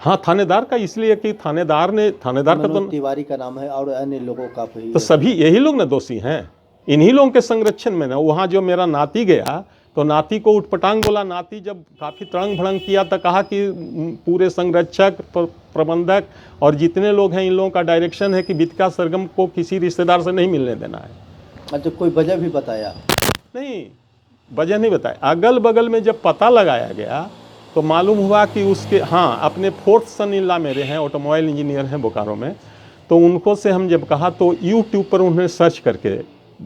हाँ, थानेदार का इसलिए कि थानेदार का तो तिवारी का नाम है और अन्य लोगों का भी, तो सभी यही लोग ना दोषी हैं, इन्हीं लोगों के संरक्षण में ना। वहाँ जो मेरा नाती गया तो नाती को उठपटांग बोला। नाती जब काफ़ी तड़ंग भड़ंग किया तो कहा कि पूरे संरक्षक प्रबंधक और जितने लोग हैं इन लोगों का डायरेक्शन है कि वितिका सरगम को किसी रिश्तेदार से नहीं मिलने देना है। अच्छा, कोई वजह भी बताया? नहीं, वजह नहीं बताया। अगल बगल में जब पता लगाया गया तो मालूम हुआ कि उसके, हाँ, अपने फोर्थ सन इन लॉ मेरे हैं, ऑटोमोबाइल इंजीनियर हैं बोकारो में, तो उनको से हम जब कहा तो यूट्यूब पर उन्होंने सर्च करके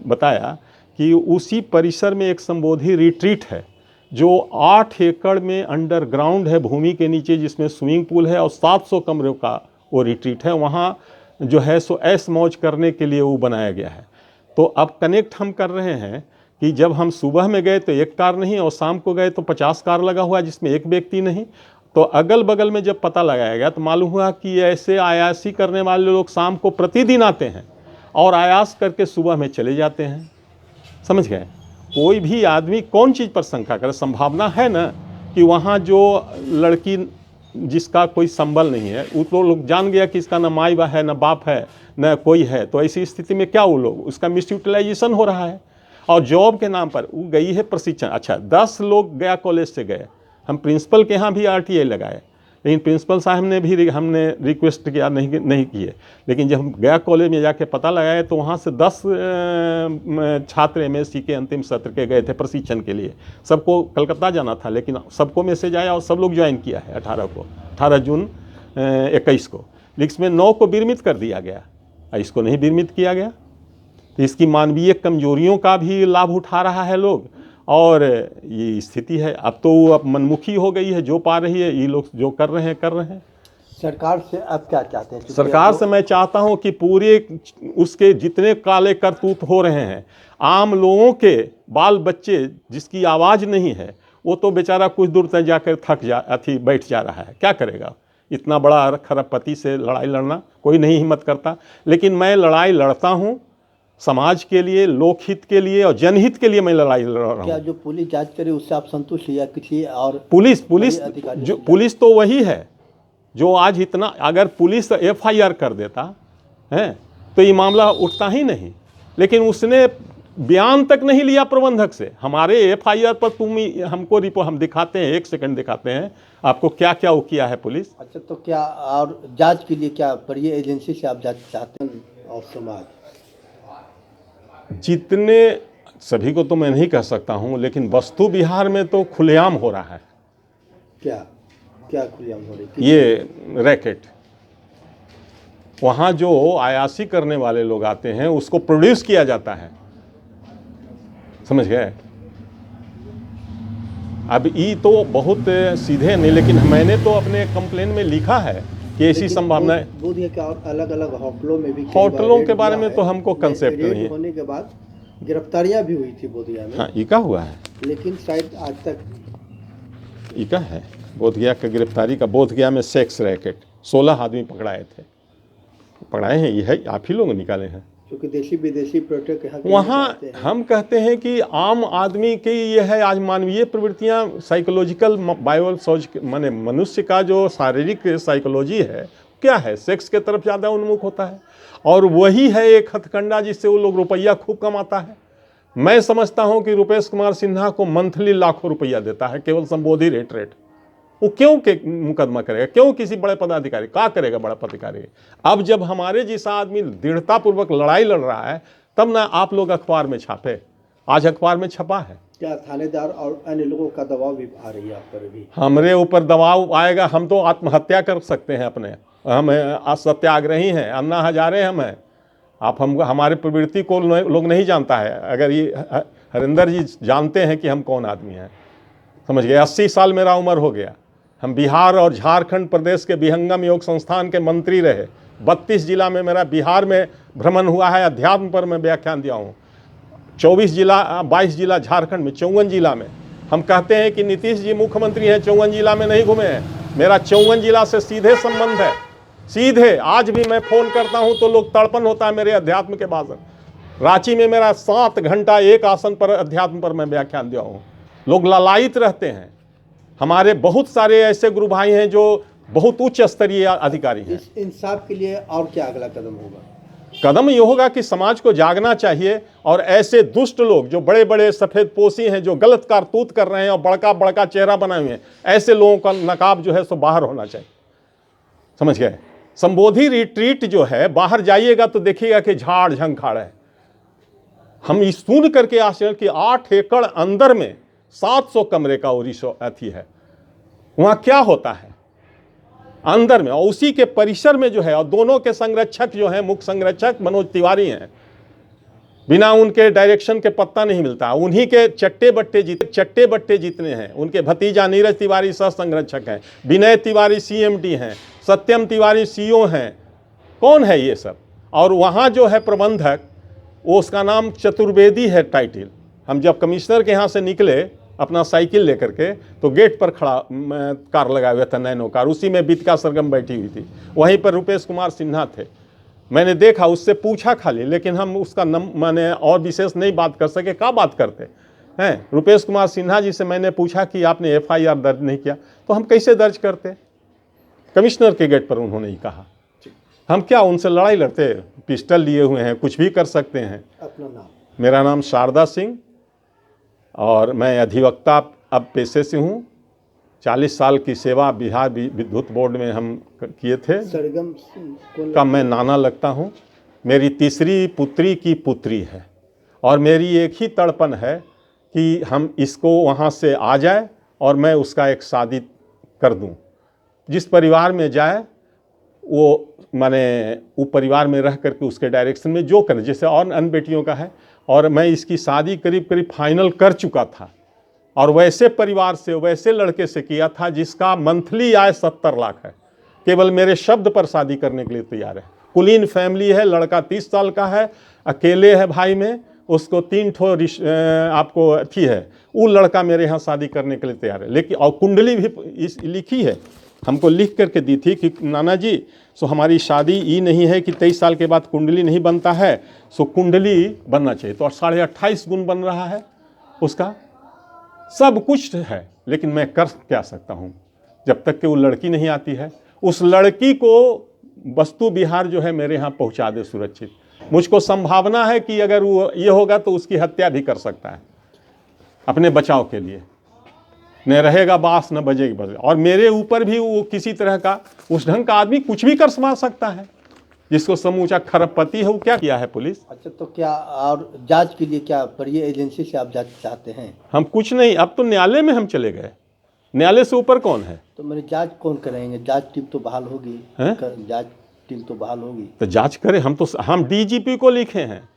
बताया कि उसी परिसर में एक संबोधि रिट्रीट है जो 8 एकड़ में अंडरग्राउंड है, भूमि के नीचे, जिसमें स्विमिंग पूल है और 700 कमरों का वो रिट्रीट है। वहाँ जो है सो ऐश मौज करने के लिए वो बनाया गया है। तो अब कनेक्ट हम कर रहे हैं कि जब हम सुबह में गए तो एक कार नहीं और शाम को गए तो 50 कार लगा हुआ है जिसमें एक व्यक्ति नहीं। तो अगल बगल में जब पता लगाया गया तो मालूम हुआ कि ऐसे आयासी करने वाले लोग शाम को प्रतिदिन आते हैं और आयास करके सुबह में चले जाते हैं। समझ गए? कोई भी आदमी कौन चीज़ पर शंका करे? संभावना है ना कि वहाँ जो लड़की जिसका कोई संबल नहीं है, वो तो लोग जान गया कि इसका ना माई बा है, ना बाप है, ना कोई है, तो ऐसी स्थिति में क्या वो लोग, उसका मिसयूटिलाइजेशन हो रहा है। और जॉब के नाम पर वो गई है प्रशिक्षण। अच्छा, 10 लोग गया कॉलेज से गए, हम प्रिंसिपल के यहाँ भी RTI लगाए, लेकिन प्रिंसिपल साहब ने भी हमने रिक्वेस्ट किया, नहीं किए। लेकिन जब हम गया कॉलेज में जाके पता लगाए तो वहाँ से 10 छात्र MSc के अंतिम सत्र के गए थे प्रशिक्षण के लिए। सबको कलकत्ता जाना था, लेकिन सबको मैसेज आया और सब लोग ज्वाइन किया है 18 जून 21 को। लेकिन इसमें 9 को विरमित कर दिया गया, इसको नहीं विरमित किया गया। तो इसकी मानवीय कमजोरियों का भी लाभ उठा रहा है लोग, और ये स्थिति है। अब तो अब मनमुखी हो गई है, जो पा रही है ये लोग जो कर रहे हैं। सरकार से अब क्या चाहते हैं? सरकार से मैं चाहता हूं कि पूरे उसके जितने काले करतूत हो रहे हैं, आम लोगों के बाल बच्चे जिसकी आवाज़ नहीं है, वो तो बेचारा कुछ दूर तक जाकर बैठ जा रहा है। क्या करेगा? इतना बड़ा खरबपति से लड़ाई लड़ना कोई नहीं हिम्मत करता। लेकिन मैं लड़ाई लड़ता हूँ समाज के लिए, लोकहित के लिए और जनहित के लिए मैं लड़ाई लड़ रहा हूँ। क्या जो पुलिस जांच करे उससे आप संतुष्ट या किसी और? पुलिस तो वही है जो आज इतना, अगर पुलिस FIR कर देता है तो ये मामला उठता ही नहीं। लेकिन उसने बयान तक नहीं लिया प्रबंधक से। हमारे FIR पर हमको रिपोर्ट हम दिखाते हैं, 1 सेकंड दिखाते हैं आपको क्या क्या वो किया है पुलिस। अच्छा, तो क्या और जांच के लिए क्या बड़ी एजेंसी से आप जांच चाहते हैं? और समाज जितने, सभी को तो मैं नहीं कह सकता हूं, लेकिन वस्तु बिहार में तो खुलेआम हो रहा है। क्या क्या खुलेआम हो रही है? ये रैकेट, वहाँ जो आयासी करने वाले लोग आते हैं उसको प्रोड्यूस किया जाता है। समझ गए? अब ये तो बहुत सीधे नहीं, लेकिन मैंने तो अपने कंप्लेन में लिखा है कि ऐसी संभावना है। अलग अलग होटलों में भी, होटलों के बारे में तो हमको कंसेप्ट नहीं है। होने के बाद गिरफ्तारियां भी हुई थी बोधगया में। हाँ, इका हुआ है, लेकिन शायद आज तक इका है बोधगया का गिरफ्तारी का। बोधगया में सेक्स रैकेट 16 आदमी पकड़ाए हैं। ये है आप ही लोग निकाले हैं, क्योंकि देशी विदेशी पर्यटक वहाँ। हम कहते हैं कि आम आदमी की ये है आज मानवीय प्रवृत्तियाँ, साइकोलॉजिकल माने मनुष्य का जो शारीरिक साइकोलॉजी है क्या है, सेक्स के तरफ ज़्यादा उन्मुख होता है। और वही है एक हथकंडा जिससे वो लोग रुपया खूब कमाता है। मैं समझता हूँ कि रुपेश कुमार सिन्हा को मंथली लाखों रुपया देता है केवल संबोधि रेट। वो क्यों के मुकदमा करेगा? क्यों किसी बड़े पदाधिकारी क्या करेगा? बड़ा पदाधिकारी अब जब हमारे जैसा आदमी दृढ़तापूर्वक लड़ाई लड़ रहा है तब ना आप लोग अखबार में छापे। आज अखबार में छपा है। क्या थानेदार और अन्य लोगों का दबाव भी आ रही है आप पर भी? हमारे ऊपर दबाव आएगा, हम तो आत्महत्या कर सकते हैं अपने। हम सत्याग्रही हैं, अन्ना हजारे हम हैं। आप हमारे प्रवृत्ति को लोग नहीं जानता है। अगर ये हरिंदर जी जानते हैं कि हम कौन आदमी हैं। समझ गए? 80 साल मेरा उम्र हो गया। हम बिहार और झारखंड प्रदेश के विहंगम योग संस्थान के मंत्री रहे। 32 जिला में मेरा बिहार में भ्रमण हुआ है। अध्यात्म पर मैं व्याख्यान दिया हूँ। 22 जिला झारखंड में, 54 जिला में। हम कहते हैं कि नीतीश जी मुख्यमंत्री हैं, 54 जिला में नहीं घूमे हैं। मेरा 54 जिला से सीधे संबंध है, सीधे। आज भी मैं फ़ोन करता हूँ तो लोग तड़पन होता है मेरे अध्यात्म के भाषण। रांची में मेरा 7 घंटा एक आसन पर अध्यात्म पर मैं व्याख्यान दिया हूँ। लोग लालायित रहते हैं। हमारे बहुत सारे ऐसे गुरु भाई हैं जो बहुत उच्च स्तरीय अधिकारी हैं। इस इंसाफ के लिए और क्या अगला कदम होगा? कदम ये होगा कि समाज को जागना चाहिए और ऐसे दुष्ट लोग जो बड़े बड़े सफ़ेद पोशी हैं, जो गलत कारतूत कर रहे हैं और बड़का बड़का चेहरा बनाए हुए हैं, ऐसे लोगों का नकाब जो है सो बाहर होना चाहिए। समझ गए? संबोधि रिट्रीट जो है, बाहर जाइएगा तो देखिएगा कि झाड़ झंखाड़ है। हम इस सुन करके आश्चर्य कि 8 एकड़ अंदर में 700 कमरे का अथी है, वहाँ क्या होता है अंदर में, और उसी के परिसर में जो है, और दोनों के संरक्षक जो हैं, मुख्य संरक्षक मनोज तिवारी हैं। बिना उनके डायरेक्शन के पत्ता नहीं मिलता। उन्हीं के चट्टे बट्टे जितने हैं, उनके भतीजा नीरज तिवारी सह संरक्षक हैं, विनय तिवारी सीएमडी हैं, सत्यम तिवारी सीओ हैं। कौन है ये सब? और वहाँ जो है प्रबंधक, वो उसका नाम चतुर्वेदी है टाइटिल। हम जब कमिश्नर के यहाँ से निकले अपना साइकिल लेकर के, तो गेट पर खड़ा कार लगाया हुआ था, नैनो कार, उसी में बीतका सरगम बैठी हुई थी। वहीं पर रुपेश कुमार सिन्हा थे। मैंने देखा, उससे पूछा खाली, लेकिन हम उसका मैंने और विशेष नहीं बात कर सके। क्या बात करते हैं? रुपेश कुमार सिन्हा जी से मैंने पूछा कि आपने FIR दर्ज नहीं किया, तो हम कैसे दर्ज करते? कमिश्नर के गेट पर उन्होंने ही कहा। हम क्या उनसे लड़ाई लड़ते? पिस्टल लिए हुए हैं, कुछ भी कर सकते हैं। अपना नाम? मेरा नाम शारदा सिंह और मैं अधिवक्ता अब पेशे से हूँ। 40 साल की सेवा बिहार विद्युत बोर्ड में हम किए थे। सरगम का मैं नाना लगता हूँ। मेरी तीसरी पुत्री की पुत्री है और मेरी एक ही तड़पन है कि हम इसको वहाँ से आ जाए और मैं उसका एक शादी कर दूँ। जिस परिवार में जाए वो वो परिवार में रह करके उसके डायरेक्शन में जो करें, जैसे और अन्य बेटियों का है। और मैं इसकी शादी करीब फाइनल कर चुका था, और वैसे परिवार से, वैसे लड़के से किया था जिसका मंथली आय 70 लाख है। केवल मेरे शब्द पर शादी करने के लिए तैयार है। कुलीन फैमिली है, लड़का 30 साल का है, अकेले है भाई में, उसको 3 ठो आपको अथी है। वो लड़का मेरे यहाँ शादी करने के लिए तैयार है। लेकिन और कुंडली भी लिखी है, हमको लिख करके दी थी कि नाना जी, सो हमारी शादी ये नहीं है कि 23 साल के बाद कुंडली नहीं बनता है, सो कुंडली बनना चाहिए। तो 28.5 गुण बन रहा है उसका, सब कुछ है। लेकिन मैं कर क्या सकता हूँ जब तक कि वो लड़की नहीं आती है। उस लड़की को वस्तु विहार जो है मेरे यहाँ पहुँचा दे सुरक्षित। मुझको संभावना है कि अगर वो ये होगा तो उसकी हत्या भी कर सकता है अपने बचाव के लिए। न रहेगा बास न बजेगी बजे। और मेरे ऊपर भी वो किसी तरह का, उस ढंग का आदमी कुछ भी कर सकता है, जिसको समूचा खरबपति है। वो क्या किया है पुलिस? अच्छा, तो क्या और जांच के लिए क्या बड़ी एजेंसी से आप जांच चाहते हैं? हम कुछ नहीं, अब तो न्यायालय में हम चले गए। न्यायालय से ऊपर कौन है? तो मेरी जांच कौन करेंगे? जांच टीम तो बहाल होगी। जांच टीम तो बहाल होगी, तो जांच करें। हम DGP को लिखे हैं।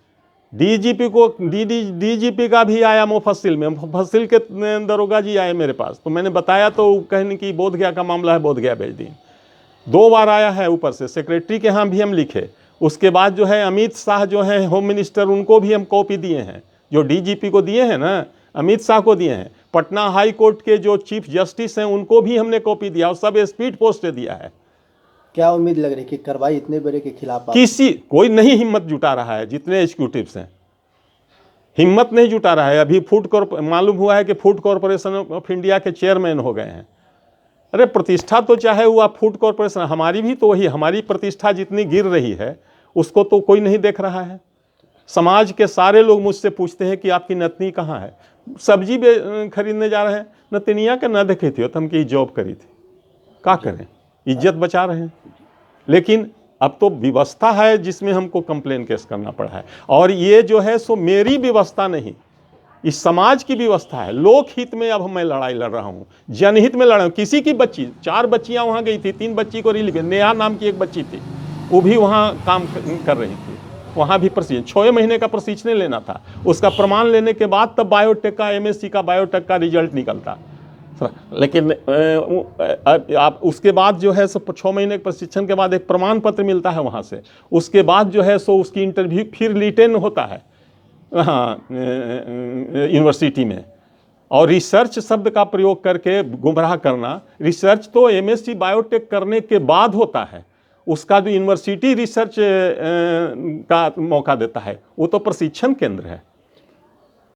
DGP को DGP का भी आया मुफस्सिल में, मुफस्सिल के दरोगा जी आए मेरे पास, तो मैंने बताया तो कहने की बोधगया का मामला है, बोधगया भेज दी। 2 बार आया है ऊपर से। सेक्रेटरी के यहाँ भी हम लिखे। उसके बाद जो है अमित शाह जो है होम मिनिस्टर, उनको भी हम कॉपी दिए हैं। जो DGP को दिए हैं ना, अमित शाह को दिए हैं। पटना हाई कोर्ट के जो चीफ जस्टिस हैं उनको भी हमने कॉपी दिया, और सब स्पीड पोस्ट से दिया है। क्या उम्मीद लग रही है कि कार्रवाई इतने बड़े के खिलाफ कोई नहीं हिम्मत जुटा रहा है? जितने एग्जीक्यूटिव्स हैं हिम्मत नहीं जुटा रहा है। अभी मालूम हुआ है कि फूड कॉरपोरेशन ऑफ इंडिया के चेयरमैन हो गए हैं। अरे प्रतिष्ठा तो चाहे हुआ फूड कॉरपोरेशन, हमारी भी तो वही, हमारी प्रतिष्ठा जितनी गिर रही है उसको तो कोई नहीं देख रहा है। समाज के सारे लोग मुझसे पूछते हैं कि आपकी नतनी कहाँ है? सब्जी खरीदने जा रहे हैं, नतनिया के न देखे थी तो हम की जॉब करी थी, क्या करें, इज्जत बचा रहे हैं। लेकिन अब तो व्यवस्था है जिसमें हमको कंप्लेन केस करना पड़ा है। और ये जो है सो मेरी व्यवस्था नहीं, इस समाज की व्यवस्था है। लोकहित में अब मैं लड़ाई लड़ रहा हूँ, जनहित में लड़ रहा हूँ। किसी की बच्ची, 4 बच्चियाँ वहाँ गई थी, 3 बच्ची को रिलीव, नेहा नाम की एक बच्ची थी, वो भी वहाँ काम कर रही थी। वहाँ भी 6 महीने का प्रशिक्षण लेना था। उसका प्रमाण लेने के बाद तब बायोटेक का, MSc का बायोटेक का रिजल्ट निकलता। लेकिन आप उसके बाद जो है सो 6 महीने के प्रशिक्षण के बाद एक प्रमाण पत्र मिलता है वहाँ से। उसके बाद जो है सो उसकी इंटरव्यू फिर रिटेन होता है हाँ यूनिवर्सिटी में। और रिसर्च शब्द का प्रयोग करके गुमराह करना, रिसर्च तो MSc बायोटेक करने के बाद होता है। उसका जो यूनिवर्सिटी रिसर्च का मौका देता है वो तो प्रशिक्षण केंद्र है।